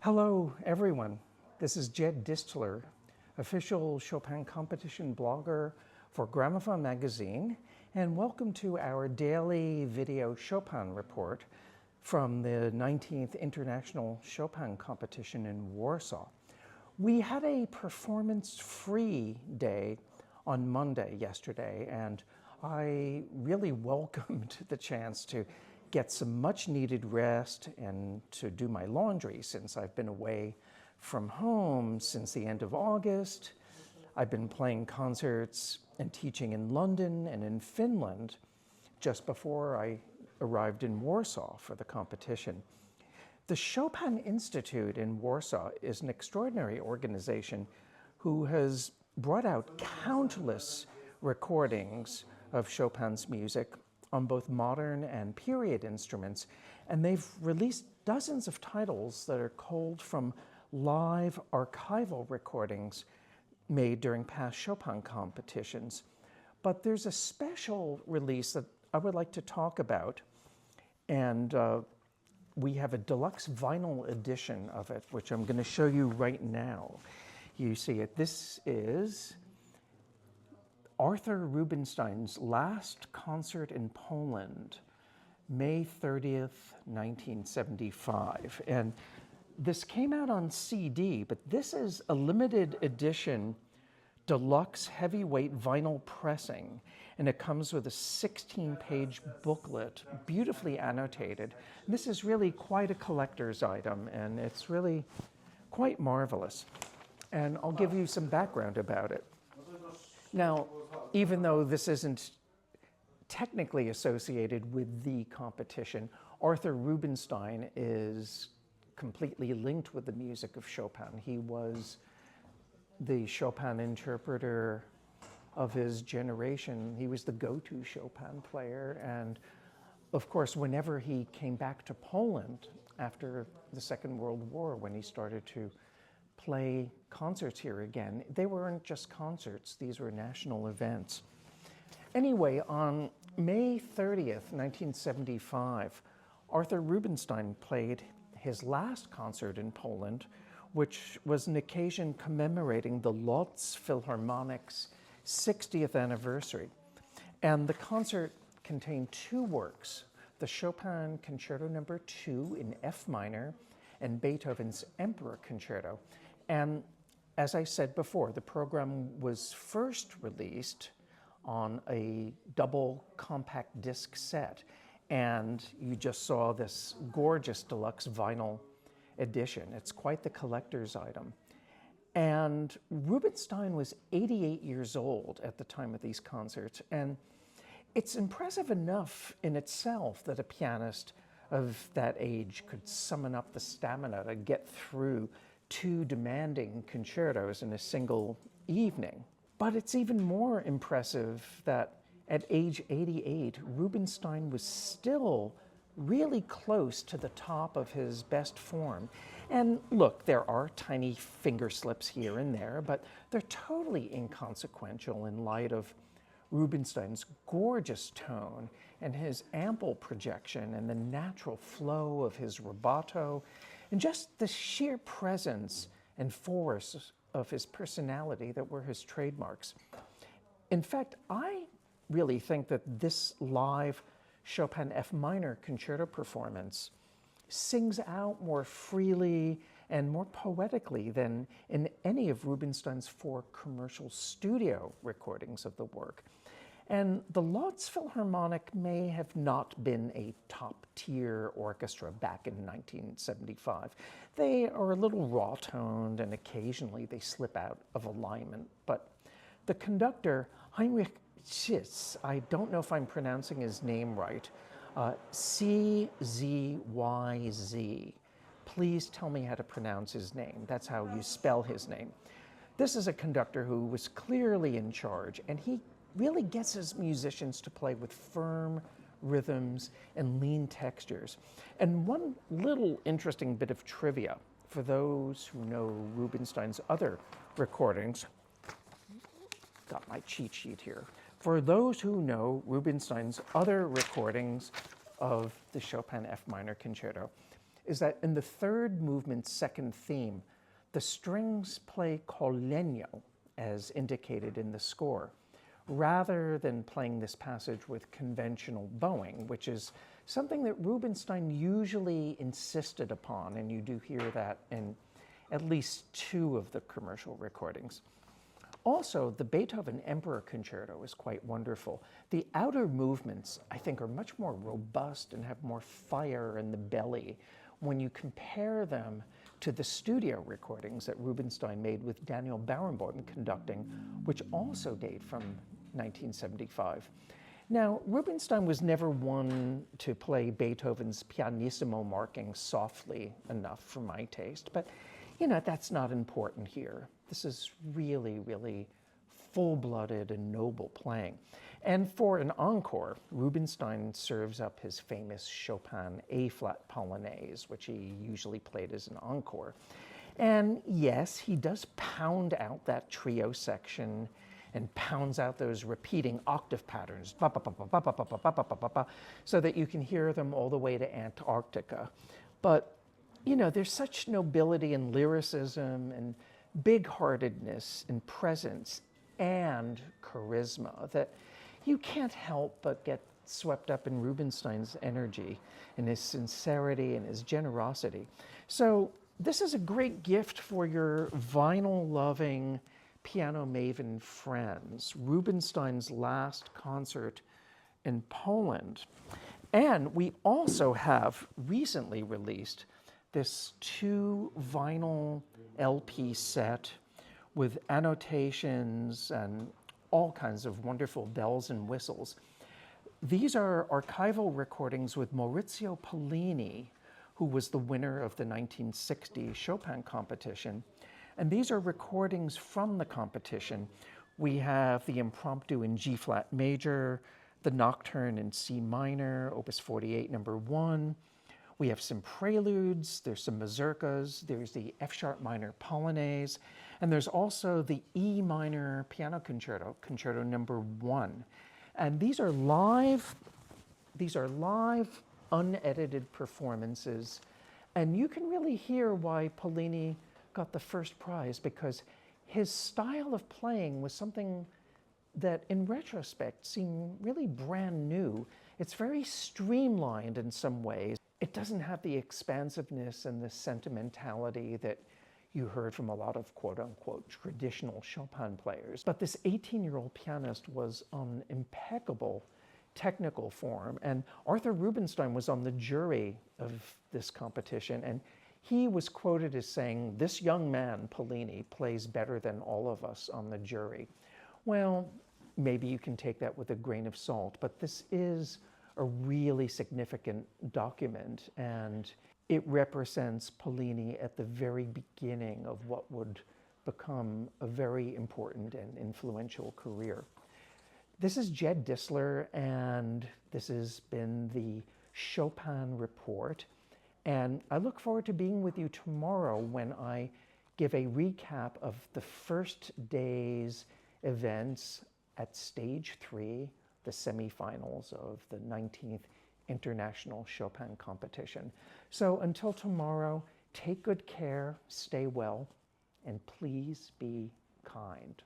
Hello, everyone. This is Jed Distler, official Chopin competition blogger for Gramophone magazine, and welcome to our daily video Chopin report from the 19th International Chopin Competition in Warsaw. We had a performance-free day on Monday yesterday, and I really welcomed the chance to get some much needed rest and to do my laundry since I've been away from home since the end of August. I've been playing concerts and teaching in London and in Finland just before I arrived in Warsaw for the competition. The Chopin Institute in Warsaw is an extraordinary organization who has brought out countless recordings of Chopin's music on both modern and period instruments, and they've released dozens of titles that are culled from live archival recordings made during past Chopin competitions. But there's a special release that I would like to talk about, and we have a deluxe vinyl edition of it, which I'm going to show you right now. You see it. This is Arthur Rubinstein's last concert in Poland, May 30th, 1975. And this came out on CD, but this is a limited edition deluxe heavyweight vinyl pressing, and it comes with a 16-page booklet, beautifully annotated. This is really quite a collector's item, and it's really quite marvelous. And I'll give you some background about it. Now, even though this isn't technically associated with the competition, Arthur Rubinstein is completely linked with the music of Chopin. He was the Chopin interpreter of his generation. He was the go-to Chopin player. And of course, whenever he came back to Poland after the Second World War, when he started to play concerts here again, they weren't just concerts, these were national events. Anyway, on May 30th, 1975, Arthur Rubinstein played his last concert in Poland, which was an occasion commemorating the Lodz Philharmonic's 60th anniversary. And the concert contained two works, the Chopin Concerto No. 2 in F minor and Beethoven's Emperor Concerto. And as I said before, the program was first released on a double compact disc set, and you just saw this gorgeous deluxe vinyl edition. It's quite the collector's item. And Rubinstein was 88 years old at the time of these concerts, and it's impressive enough in itself that a pianist of that age could summon up the stamina to get through two demanding concertos in a single evening. But it's even more impressive that at age 88, Rubinstein was still really close to the top of his best form. And look, there are tiny finger slips here and there, but they're totally inconsequential in light of Rubinstein's gorgeous tone and his ample projection and the natural flow of his rubato and just the sheer presence and force of his personality that were his trademarks. In fact, I really think that this live Chopin F minor concerto performance sings out more freely and more poetically than in any of Rubinstein's 4 commercial studio recordings of the work. And the Lodz Philharmonic may have not been a top-tier orchestra back in 1975. They are a little raw-toned, and occasionally they slip out of alignment. But the conductor, Heinrich Schiss, I don't know if I'm pronouncing his name right, CzYz. Please tell me how to pronounce his name. That's how you spell his name. This is a conductor who was clearly in charge, and he really gets his musicians to play with firm rhythms and lean textures. And one little interesting bit of trivia for those who know Rubinstein's other recordings, got my cheat sheet here. For those who know Rubinstein's other recordings of the Chopin F minor Concerto, is that in the third movement's second theme, the strings play col legno, as indicated in the score, rather than playing this passage with conventional bowing, which is something that Rubinstein usually insisted upon, and you do hear that in at least 2 of the commercial recordings. Also, the Beethoven Emperor Concerto is quite wonderful. The outer movements, I think, are much more robust and have more fire in the belly when you compare them to the studio recordings that Rubinstein made with Daniel Barenboim conducting, which also date from 1975. Now, Rubinstein was never one to play Beethoven's pianissimo markings softly enough for my taste, but that's not important here. This is really, really full-blooded and noble playing. And for an encore, Rubinstein serves up his famous Chopin A-flat Polonaise, which he usually played as an encore. And yes, he does pound out that trio section and pounds out those repeating octave patterns, so that you can hear them all the way to Antarctica. But, there's such nobility and lyricism and big-heartedness and presence and charisma that you can't help but get swept up in Rubinstein's energy and his sincerity and his generosity. So this is a great gift for your vinyl-loving piano maven friends, Rubinstein's last concert in Poland. And we also have recently released this 2 vinyl LP set with annotations and all kinds of wonderful bells and whistles. These are archival recordings with Maurizio Pollini, who was the winner of the 1960 Chopin competition. And these are recordings from the competition. We have the impromptu in G-flat major, the nocturne in C minor, opus 48, number 1. We have some preludes, there's some mazurkas, there's the F-sharp minor Polonaise, and there's also the E minor piano concerto, concerto number 1. And these are live, unedited performances, and you can really hear why Pollini got the first prize, because his style of playing was something that in retrospect seemed really brand new. It's very streamlined in some ways. It doesn't have the expansiveness and the sentimentality that you heard from a lot of quote-unquote traditional Chopin players. But this 18-year-old pianist was on impeccable technical form, and Arthur Rubinstein was on the jury of this competition, and he was quoted as saying, "This young man, Pollini, plays better than all of us on the jury." Well, maybe you can take that with a grain of salt, but this is a really significant document, and it represents Pollini at the very beginning of what would become a very important and influential career. This is Jed Distler, and this has been the Chopin Report. And I look forward to being with you tomorrow when I give a recap of the first day's events at Stage 3, the semifinals of the 19th International Chopin Competition. So until tomorrow, take good care, stay well, and please be kind.